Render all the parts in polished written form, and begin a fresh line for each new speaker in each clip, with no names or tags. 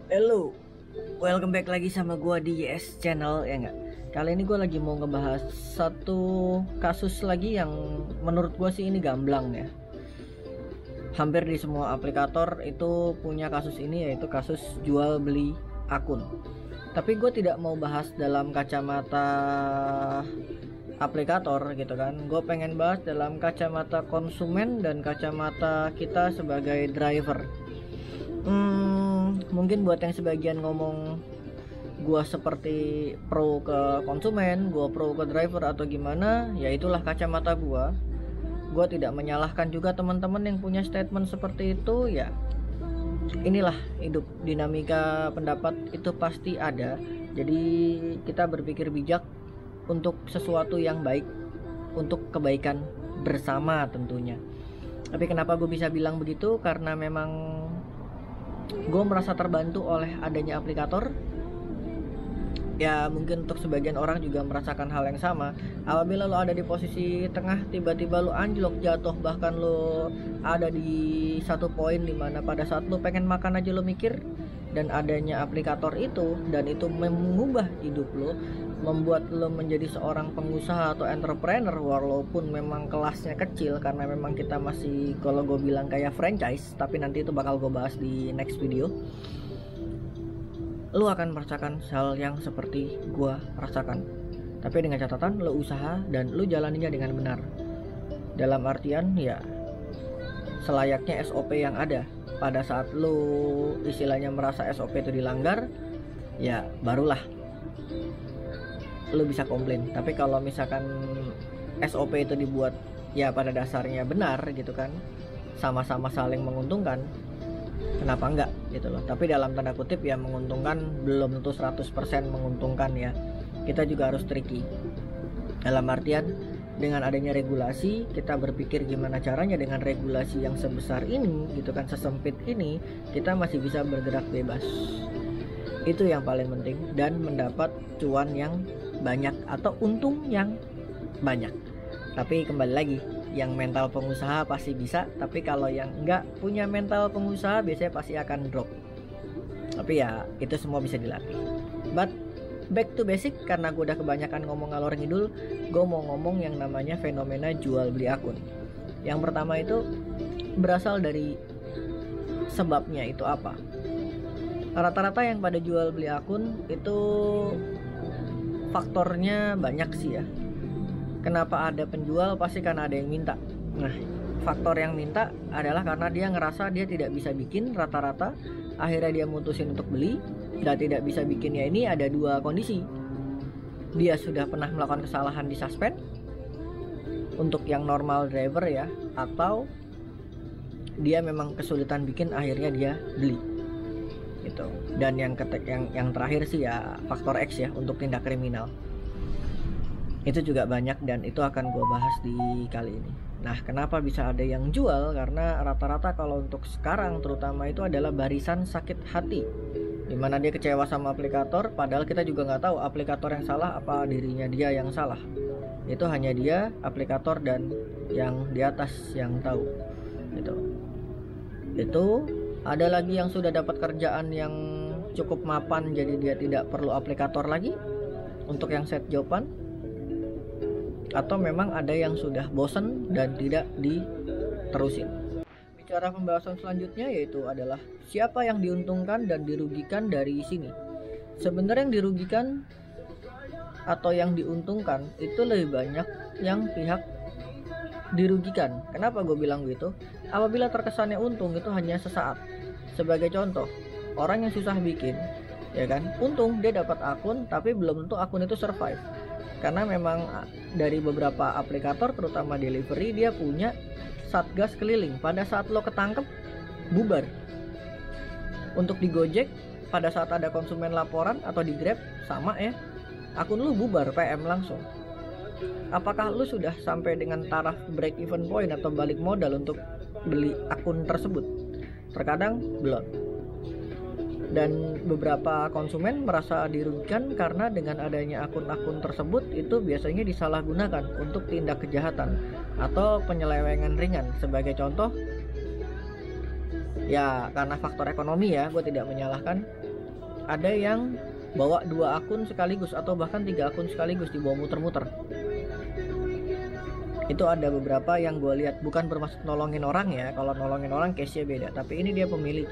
Hello, welcome back lagi sama gua di YS Channel ya nggak? Kali ini gua lagi mau ngebahas satu kasus lagi yang menurut gua sih ini gamblang ya. Hampir di semua aplikator itu punya kasus ini, yaitu kasus jual beli akun. Tapi gue tidak mau bahas dalam kacamata aplikator gitu kan. Gue pengen bahas dalam kacamata konsumen dan kacamata kita sebagai driver. Mungkin buat yang sebagian ngomong gua seperti pro ke konsumen, gua pro ke driver atau gimana, ya itulah kacamata gua. Gua tidak menyalahkan juga teman-teman yang punya statement seperti itu ya. Inilah hidup, dinamika pendapat itu pasti ada. Jadi kita berpikir bijak untuk sesuatu yang baik, untuk kebaikan bersama tentunya. Tapi kenapa gue bisa bilang begitu? Karena memang gue merasa terbantu oleh adanya aplikator. Ya mungkin untuk sebagian orang juga merasakan hal yang sama. Apabila lo ada di posisi tengah, tiba-tiba lo anjlok jatuh, bahkan lo ada di satu poin dimana pada saat lo pengen makan aja lo mikir, dan adanya aplikator itu, dan itu mengubah hidup lo, membuat lo menjadi seorang pengusaha atau entrepreneur, walaupun memang kelasnya kecil karena memang kita masih, kalau gue bilang kayak franchise, tapi nanti itu bakal gue bahas di next video. Lo akan merasakan hal yang seperti gue rasakan, tapi dengan catatan lo usaha dan lo jalaninya dengan benar. Dalam artian ya selayaknya SOP yang ada. Pada saat lo istilahnya merasa SOP itu dilanggar, ya barulah lo bisa komplain. Tapi kalau misalkan SOP itu dibuat ya pada dasarnya benar gitu kan, sama-sama saling menguntungkan, kenapa enggak gitu loh. Tapi dalam tanda kutip ya menguntungkan, belum tentu 100% menguntungkan ya. Kita juga harus tricky. Dalam artian dengan adanya regulasi, kita berpikir gimana caranya dengan regulasi yang sebesar ini gitu kan, sesempit ini, kita masih bisa bergerak bebas. Itu yang paling penting, dan mendapat cuan yang banyak atau untung yang banyak. Tapi kembali lagi, yang mental pengusaha pasti bisa, tapi kalau yang enggak punya mental pengusaha biasanya pasti akan drop. Tapi ya itu semua bisa dilatih. But back to basic, karena gue udah kebanyakan ngomong ngalor ngidul, gue mau ngomong yang namanya fenomena jual beli akun. Yang pertama itu berasal dari sebabnya itu apa. Rata-rata yang pada jual beli akun itu faktornya banyak sih ya. Kenapa ada penjual? Pasti karena ada yang minta. Nah, faktor yang minta adalah karena dia ngerasa dia tidak bisa bikin rata-rata, akhirnya dia mutusin untuk beli. Dan tidak bisa bikinnya ini ada dua kondisi. Dia sudah pernah melakukan kesalahan di suspend untuk yang normal driver ya, atau dia memang kesulitan bikin akhirnya dia beli gitu. Dan yang terakhir sih ya faktor X ya, untuk tindak kriminal. Itu juga banyak dan itu akan gue bahas di kali ini. Nah, kenapa bisa ada yang jual? Karena rata-rata kalau untuk sekarang terutama itu adalah barisan sakit hati, dimana dia kecewa sama aplikator, padahal kita juga nggak tahu aplikator yang salah apa dirinya dia yang salah. Itu hanya dia, aplikator, dan yang di atas yang tahu gitu. Itu ada lagi yang sudah dapat kerjaan yang cukup mapan, jadi dia tidak perlu aplikator lagi untuk yang set jawaban. Atau memang ada yang sudah bosan dan tidak diterusin. Bicara pembahasan selanjutnya yaitu adalah siapa yang diuntungkan dan dirugikan dari sini. Sebenarnya yang dirugikan atau yang diuntungkan itu lebih banyak yang pihak dirugikan. Kenapa gue bilang gitu? Apabila terkesannya untung itu hanya sesaat. Sebagai contoh, orang yang susah bikin, ya kan, untung dia dapat akun, tapi belum tentu akun itu survive. Karena memang dari beberapa aplikator terutama delivery, dia punya satgas keliling. Pada saat lo ketangkep, bubar. Untuk di Gojek, pada saat ada konsumen laporan, atau di Grab sama ya, akun lu bubar, PM langsung. Apakah lu sudah sampai dengan taraf break even point atau balik modal untuk beli akun tersebut? Terkadang belum. Dan beberapa konsumen merasa dirugikan karena dengan adanya akun-akun tersebut itu biasanya disalahgunakan untuk tindak kejahatan atau penyelewengan ringan. Sebagai contoh, ya karena faktor ekonomi ya, gue tidak menyalahkan, ada yang bawa 2 akun sekaligus atau bahkan 3 akun sekaligus dibawa muter-muter. Itu ada beberapa yang gue lihat, bukan bermaksud nolongin orang ya, kalau nolongin orang case-nya beda, tapi ini dia pemiliki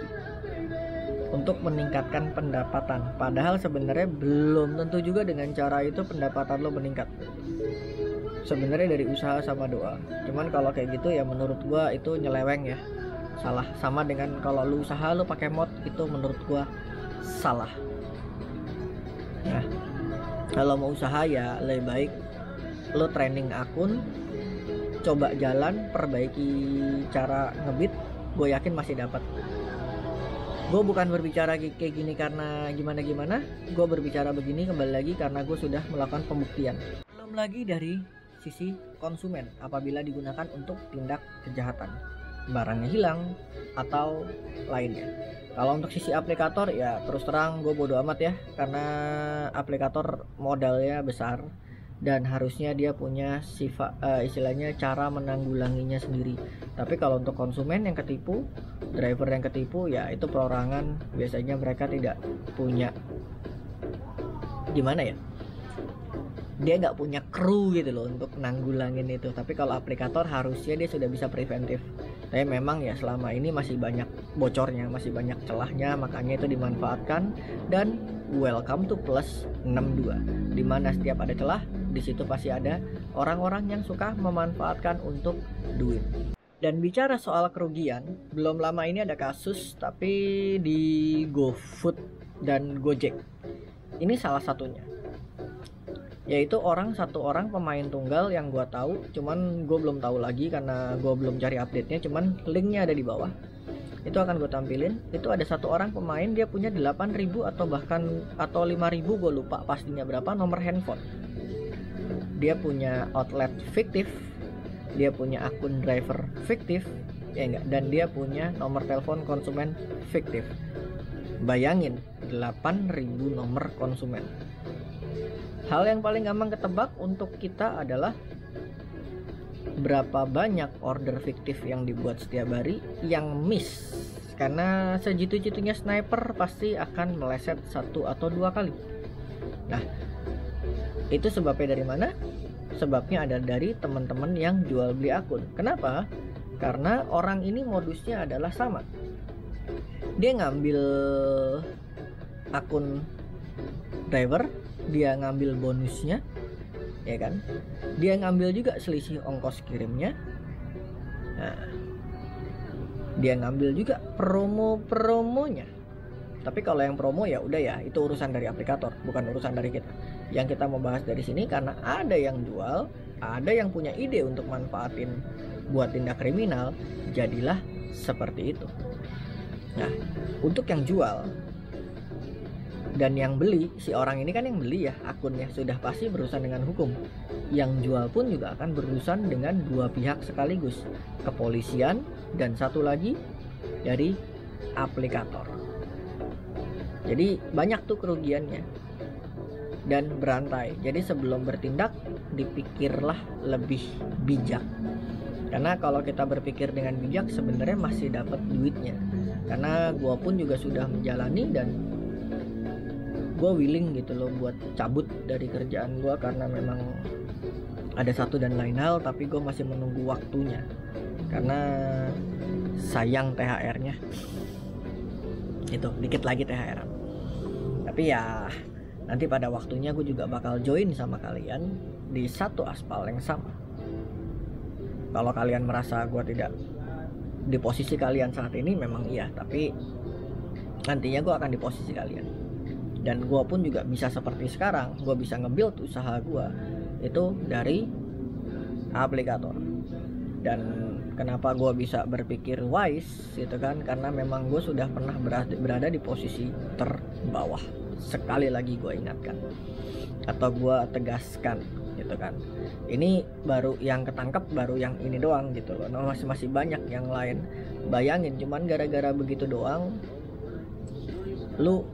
untuk meningkatkan pendapatan, padahal sebenarnya belum tentu juga dengan cara itu pendapatan lo meningkat. Sebenarnya dari usaha sama doa, cuman kalau kayak gitu ya menurut gue itu nyeleweng ya, salah. Sama dengan kalau lo usaha lo pakai mod, itu menurut gue salah. Nah, kalau mau usaha ya lebih baik lo training akun, coba jalan, perbaiki cara ngebit, gue yakin masih dapat. Gue bukan berbicara kayak gini karena gimana-gimana, gue berbicara begini kembali lagi karena gue sudah melakukan pembuktian. Belum lagi dari sisi konsumen apabila digunakan untuk tindak kejahatan, barangnya hilang atau lainnya. Kalau untuk sisi aplikator ya terus terang gue bodo amat ya, karena aplikator modalnya besar dan harusnya dia punya sifat istilahnya cara menanggulanginya sendiri. Tapi kalau untuk konsumen yang ketipu, driver yang ketipu, ya itu perorangan, biasanya mereka tidak punya gimana ya, dia nggak punya kru gitu loh untuk nanggulangin itu. Tapi kalau aplikator harusnya dia sudah bisa preventif. Tapi memang ya selama ini masih banyak bocornya, masih banyak celahnya, makanya itu dimanfaatkan. Dan welcome to plus 62, dimana setiap ada celah di situ pasti ada orang-orang yang suka memanfaatkan untuk duit. Dan bicara soal kerugian, belum lama ini ada kasus tapi di GoFood dan Gojek. Ini salah satunya, yaitu satu orang pemain tunggal yang gue tahu, cuman gue belum tahu lagi karena gue belum cari update-nya, cuman linknya ada di bawah. Itu akan gue tampilin. Itu ada satu orang pemain, dia punya 8.000 atau 5.000, gue lupa pastinya berapa, nomor handphone. Dia punya outlet fiktif, dia punya akun driver fiktif, ya enggak, dan dia punya nomor telepon konsumen fiktif. Bayangin 8.000 nomor konsumen. Hal yang paling gampang ketebak untuk kita adalah berapa banyak order fiktif yang dibuat setiap hari yang miss. Karena sejitu-jitunya sniper pasti akan meleset 1 atau 2 kali. Nah, itu sebabnya dari mana? Sebabnya ada dari teman-teman yang jual beli akun. Kenapa? Karena orang ini modusnya adalah sama. Dia ngambil akun driver, dia ngambil bonusnya, ya kan? Dia ngambil juga selisih ongkos kirimnya. Nah, dia ngambil juga promo-promonya. Tapi kalau yang promo ya udah ya, itu urusan dari aplikator, bukan urusan dari kita. Yang kita mau bahas dari sini karena ada yang jual, ada yang punya ide untuk manfaatin buat tindak kriminal, jadilah seperti itu. Nah, untuk yang jual dan yang beli, si orang ini kan yang beli ya akunnya, sudah pasti berurusan dengan hukum. Yang jual pun juga akan berurusan dengan 2 pihak sekaligus, kepolisian dan satu lagi dari aplikator. Jadi banyak tuh kerugiannya dan berantai. Jadi sebelum bertindak dipikirlah lebih bijak. Karena kalau kita berpikir dengan bijak sebenarnya masih dapat duitnya. Karena gue pun juga sudah menjalani dan gue willing gitu loh buat cabut dari kerjaan gue karena memang ada satu dan lain hal, tapi gue masih menunggu waktunya karena sayang THR-nya. Itu dikit lagi THR. Tapi ya nanti pada waktunya gue juga bakal join sama kalian di satu aspal yang sama. Kalau kalian merasa gue tidak di posisi kalian saat ini, memang iya, tapi nantinya gue akan di posisi kalian. Dan gue pun juga bisa seperti sekarang, gue bisa nge-build usaha gue itu dari aplikator. Dan kenapa gue bisa berpikir wise gitu kan, karena memang gue sudah pernah berada di posisi terbawah. Sekali lagi gue ingatkan atau gue tegaskan gitu kan, ini baru yang ketangkep, baru yang ini doang gitu loh. Nah, masih banyak yang lain. Bayangin cuman gara-gara begitu doang lu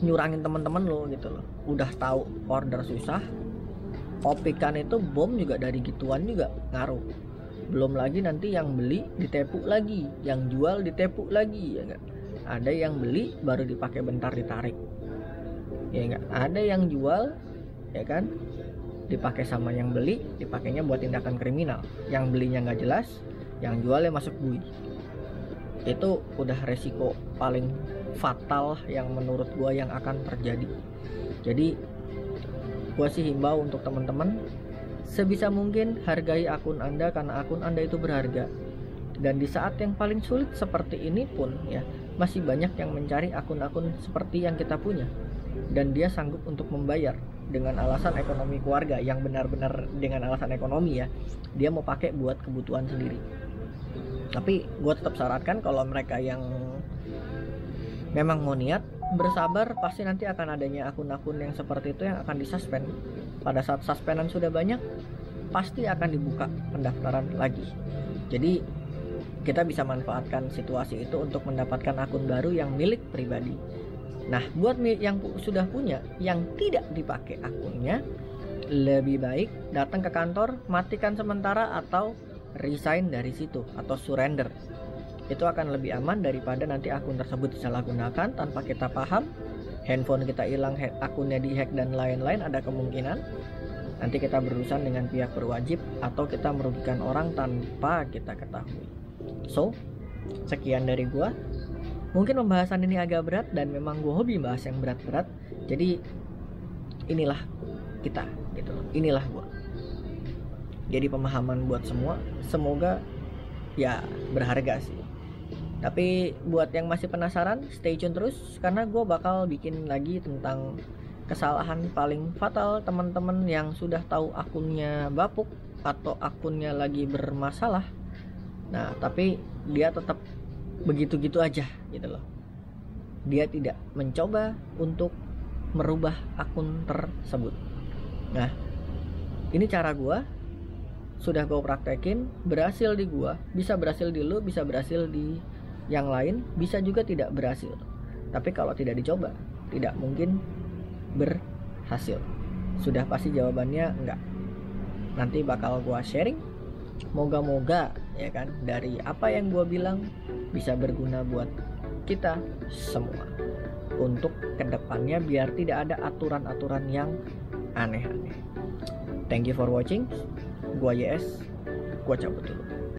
nyurangin teman-teman lo gitu loh. Udah tahu order susah, opikan itu bom juga dari gituan juga ngaruh. Belum lagi nanti yang beli ditepuk lagi, yang jual ditepuk lagi, ya enggak? ada yang beli baru dipakai bentar ditarik, ya enggak, ada yang jual ya kan, dipakai sama yang beli, dipakainya buat tindakan kriminal, yang belinya nggak jelas, yang jualnya masuk bui. Itu udah resiko paling fatal yang menurut gua yang akan terjadi. Jadi gua sih himbau untuk teman-teman, sebisa mungkin hargai akun Anda karena akun Anda itu berharga. Dan di saat yang paling sulit seperti ini pun ya, masih banyak yang mencari akun-akun seperti yang kita punya, dan dia sanggup untuk membayar dengan alasan ekonomi keluarga, yang benar-benar dengan alasan ekonomi ya, dia mau pakai buat kebutuhan sendiri. Tapi gue tetap sarankan kalau mereka yang memang mau niat, bersabar, pasti nanti akan adanya akun-akun yang seperti itu yang akan disuspend. Pada saat suspendan sudah banyak, pasti akan dibuka pendaftaran lagi. Jadi kita bisa manfaatkan situasi itu untuk mendapatkan akun baru yang milik pribadi. Nah, buat yang sudah punya, yang tidak dipakai akunnya, lebih baik datang ke kantor, matikan sementara atau resign dari situ atau surrender. Itu akan lebih aman daripada nanti akun tersebut disalahgunakan tanpa kita paham, handphone kita hilang, akunnya dihack dan lain-lain. Ada kemungkinan nanti kita berurusan dengan pihak berwajib atau kita merugikan orang tanpa kita ketahui. So, sekian dari gua. Mungkin pembahasan ini agak berat dan memang gue hobi bahas yang berat-berat. Jadi inilah kita gitu loh. Inilah gue. Jadi pemahaman buat semua. Semoga ya berharga sih. Tapi buat yang masih penasaran, stay tune terus karena gue bakal bikin lagi tentang kesalahan paling fatal teman-teman yang sudah tahu akunnya bapuk atau akunnya lagi bermasalah. Nah, tapi dia tetap begitu-gitu aja gitu loh. Dia tidak mencoba untuk merubah akun tersebut. Nah, ini cara gua, sudah gua praktekin, berhasil di gua, bisa berhasil di lu, bisa berhasil di yang lain, bisa juga tidak berhasil. Tapi kalau tidak dicoba, tidak mungkin berhasil. Sudah pasti jawabannya enggak. Nanti bakal gua sharing. Moga-moga ya kan, dari apa yang gue bilang bisa berguna buat kita semua untuk kedepannya, biar tidak ada aturan-aturan yang aneh-aneh. Thank you for watching. Gua YS, gua cabut dulu.